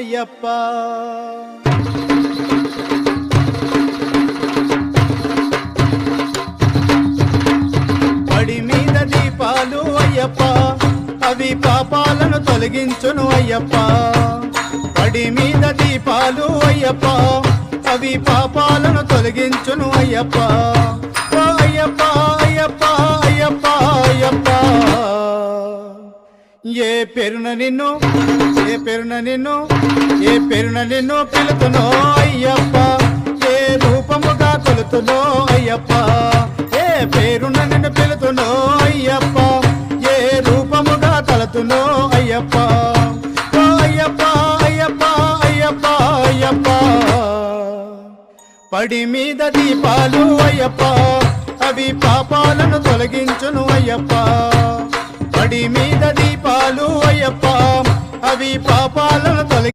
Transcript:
అయ్యప్ప. పడి మీద దీపాలు అయ్యప్ప, అవి పాపాలను తొలగించును అయ్యప్ప. పడి మీద దీపాలు అయ్యప్ప, అవి పాపాలను తొలగించును అయ్యప్ప. ఓ అయ్యప్ప అయ్యప్ప అయ్యప్ప అయ్యప్ప. ఏ పేరున నిన్ను ఏ పేరున నిన్ను ఏ పేరున నిన్ను పిలుతునో అయ్యప్ప, ఏ రూపముగా కొలుతునో అయ్యప్ప. ఏ పేరున నిన్ను పిలుతునో అయ్యప్ప, ఏ రూపముగా తలతునో అయ్యప్ప. ఓ అయ్యప్ప అయ్యప్ప అయ్యప్ప అయ్యప్ప. పడి మీద దీపాలు అయ్యప్ప, అవి పాపాలను తొలగించును అయ్యప్ప. పడి మీద దీపాలు అయ్యప్ప, అవి పాపాలను తొలగి